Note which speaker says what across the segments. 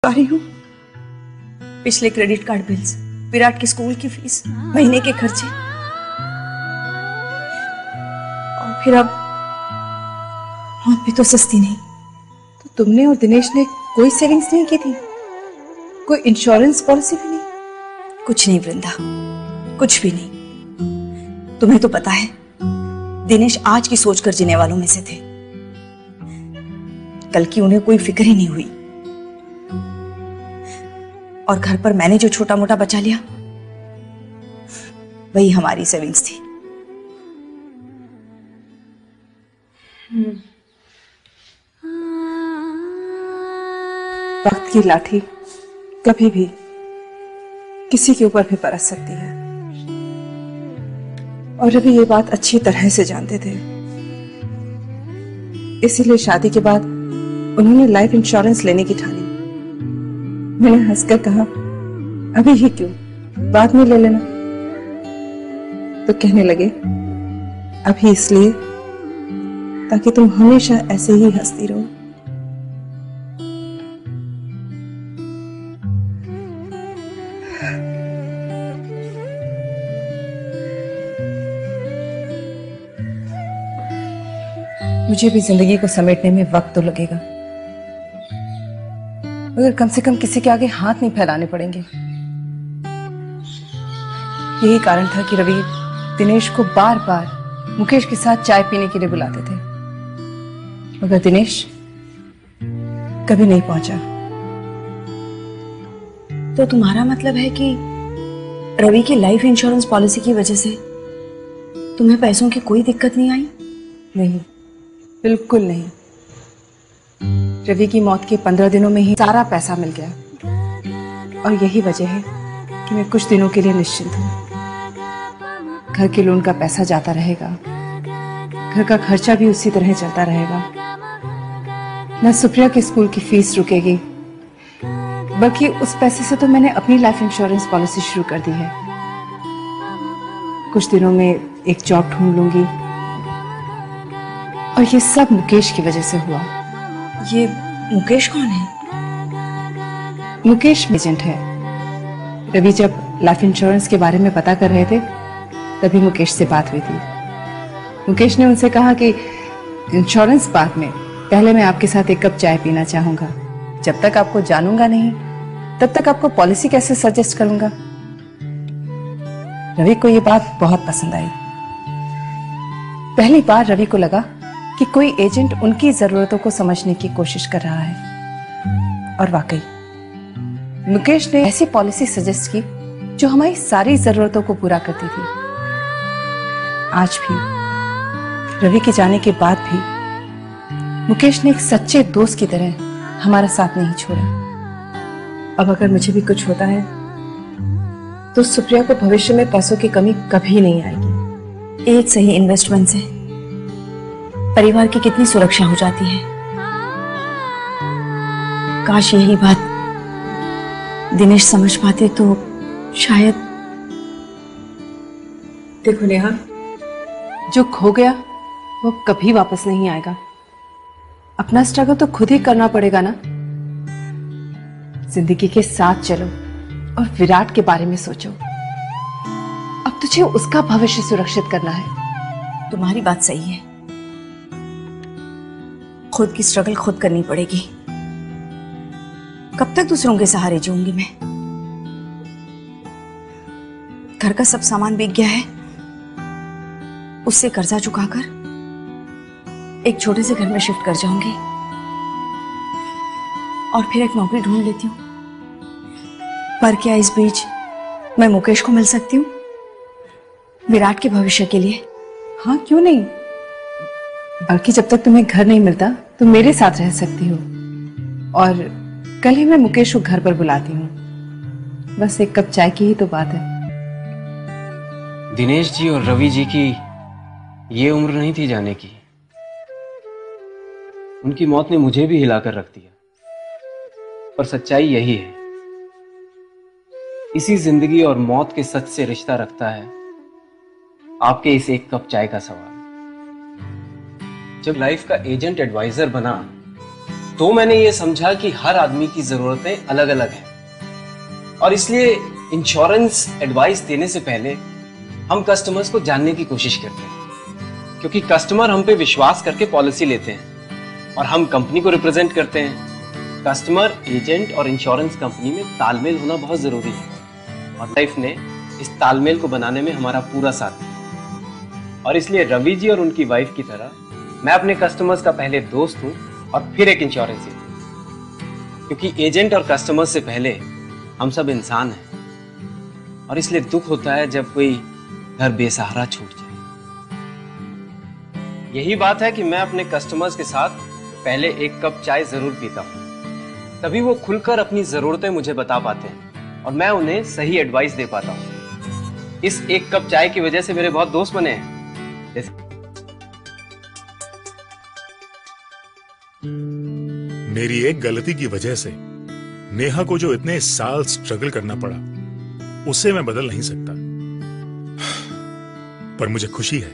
Speaker 1: आ रही हूँ। पिछले क्रेडिट कार्ड बिल्स, विराट की स्कूल की फीस, महीने के खर्चे, और फिर अब मौत भी तो सस्ती नहीं। तो तुमने और दिनेश ने कोई सेविंग्स नहीं की थी? कोई इंश्योरेंस पॉलिसी भी नहीं? कुछ नहीं वृंदा, कुछ भी नहीं। तुम्हें तो पता है दिनेश आज की सोचकर जीने वालों में से थे। कल की उन्हें कोई फिक्र ही नहीं हुई। और घर पर मैंने जो छोटा मोटा बचा लिया वही हमारी सेविंग्स थी। वक्त की लाठी कभी भी किसी के ऊपर भी बरस सकती है, और अभी ये बात अच्छी तरह से जानते थे। इसीलिए शादी के बाद उन्होंने लाइफ इंश्योरेंस लेने की ठानी। मैंने हंसकर कहा, अभी ही क्यों, बाद में ले लेना। तो कहने लगे, अभी इसलिए ताकि तुम हमेशा ऐसे ही हंसती रहो। मुझे भी जिंदगी को समेटने में वक्त तो लगेगा, मगर कम से कम किसी के आगे हाथ नहीं फैलाने पड़ेंगे। यही कारण था कि रवि दिनेश को बार बार मुकेश के साथ चाय पीने के लिए बुलाते थे, मगर दिनेश कभी नहीं पहुंचा। तो तुम्हारा मतलब है कि रवि की लाइफ इंश्योरेंस पॉलिसी की वजह से तुम्हें पैसों की कोई दिक्कत नहीं आई? नहीं, बिल्कुल नहीं। रवि की मौत के 15 दिनों में ही सारा पैसा मिल गया, और यही वजह है कि मैं कुछ दिनों के लिए निश्चिंत हूँ। घर के लोन का पैसा जाता रहेगा, घर का खर्चा भी उसी तरह चलता रहेगा, न सुप्रिया के स्कूल की फीस रुकेगी, बल्कि उस पैसे से तो मैंने अपनी लाइफ इंश्योरेंस पॉलिसी शुरू कर दी है। कुछ दिनों में एक जॉब ढूंढ लूंगी, और ये सब मुकेश की वजह से हुआ। ये मुकेश कौन है? मुकेश एजेंट है। रवि जब लाइफ इंश्योरेंस के बारे में पता कर रहे थे तभी मुकेश से बात हुई थी। मुकेश ने उनसे कहा कि इंश्योरेंस बाद में, पहले मैं आपके साथ एक कप चाय पीना चाहूंगा। जब तक आपको जानूंगा नहीं तब तक आपको पॉलिसी कैसे सजेस्ट करूंगा। रवि को यह बात बहुत पसंद आई। पहली बार रवि को लगा कि कोई एजेंट उनकी जरूरतों को समझने की कोशिश कर रहा है, और वाकई मुकेश ने ऐसी पॉलिसी सजेस्ट की जो हमारी सारी जरूरतों को पूरा करती थी। आज भी, रवि के जाने के बाद भी, मुकेश ने एक सच्चे दोस्त की तरह हमारा साथ नहीं छोड़ा। अब अगर मुझे भी कुछ होता है तो सुप्रिया को भविष्य में पैसों की कमी कभी नहीं आएगी। एक सही इन्वेस्टमेंट से परिवार की कितनी सुरक्षा हो जाती है। काश यही बात दिनेश समझ पाते तो शायद। देखो नेहा, जो खो गया वो कभी वापस नहीं आएगा। अपना स्ट्रगल तो खुद ही करना पड़ेगा ना। जिंदगी के साथ चलो और विराट के बारे में सोचो। अब तुझे उसका भविष्य सुरक्षित करना है। तुम्हारी बात सही है, खुद की स्ट्रगल खुद करनी पड़ेगी। कब तक दूसरों के सहारे जीऊंगी मैं? घर का सब सामान बिक गया है, उससे कर्जा चुकाकर एक छोटे से घर में शिफ्ट कर जाऊंगी, और फिर एक नौकरी ढूंढ लेती हूँ। पर क्या इस बीच मैं मुकेश को मिल सकती हूँ विराट के भविष्य के लिए? हाँ, क्यों नहीं। बल्कि जब तक तुम्हें घर नहीं मिलता तुम मेरे साथ रह सकती हो, और कल ही मैं मुकेश को घर पर बुलाती हूँ। बस एक कप चाय की ही तो बात है।
Speaker 2: दिनेश जी और रवि जी की ये उम्र नहीं थी जाने की। उनकी मौत ने मुझे भी हिलाकर रख दिया, पर सच्चाई यही है। इसी जिंदगी और मौत के सच से रिश्ता रखता है आपके इस एक कप चाय का सवाल। जब लाइफ का एजेंट एडवाइजर बना तो मैंने ये समझा कि हर आदमी की जरूरतें अलग अलग हैं और इसलिए इंश्योरेंस एडवाइस देने से पहले हम कस्टमर्स को जानने की कोशिश करते हैं, क्योंकि कस्टमर हम पे विश्वास करके पॉलिसी लेते हैं और हम कंपनी को रिप्रेजेंट करते हैं। कस्टमर, एजेंट और इंश्योरेंस कंपनी में तालमेल होना बहुत जरूरी है और लाइफ ने इस तालमेल को बनाने में हमारा पूरा साथ दिया। और इसलिए रवि जी और उनकी वाइफ की तरह मैं अपने कस्टमर्स का पहले दोस्त हूं और फिर एक इंश्योरेंस एजेंट, क्योंकि एजेंट और कस्टमर से पहले हम सब इंसान हैं और इसलिए दुख होता है जब कोई घर बेसहारा छूट जाए। यही बात है कि मैं अपने कस्टमर्स के साथ पहले एक कप चाय जरूर पीता हूं, तभी वो खुलकर अपनी जरूरतें मुझे बता पाते हैं और मैं उन्हें सही एडवाइस दे पाता हूं। इस एक कप चाय की वजह से मेरे बहुत दोस्त बने हैं।
Speaker 3: मेरी एक गलती की वजह से नेहा को जो इतने साल स्ट्रगल करना पड़ा, उसे मैं बदल नहीं सकता। पर मुझे खुशी है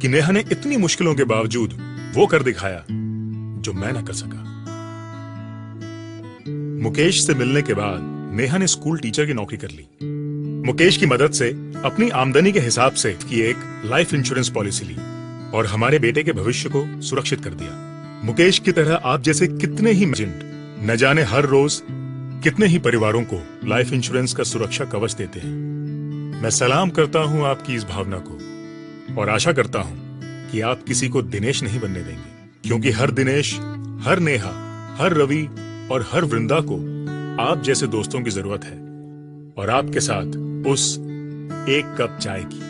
Speaker 3: कि नेहा ने इतनी मुश्किलों के बावजूद वो कर दिखाया जो मैं न कर सका। मुकेश से मिलने के बाद नेहा ने स्कूल टीचर की नौकरी कर ली। मुकेश की मदद से अपनी आमदनी के हिसाब से की एक लाइफ इंश्योरेंस पॉलिसी ली और हमारे बेटे के भविष्य को सुरक्षित कर दिया। मुकेश की तरह आप जैसे कितने ही एजेंट न जाने हर रोज कितने ही परिवारों को लाइफ इंश्योरेंस का सुरक्षा कवच देते हैं। मैं सलाम करता हूं आपकी इस भावना को और आशा करता हूं कि आप किसी को दिनेश नहीं बनने देंगे, क्योंकि हर दिनेश, हर नेहा, हर रवि और हर वृंदा को आप जैसे दोस्तों की जरूरत है और आपके साथ उस एक कप चाय की।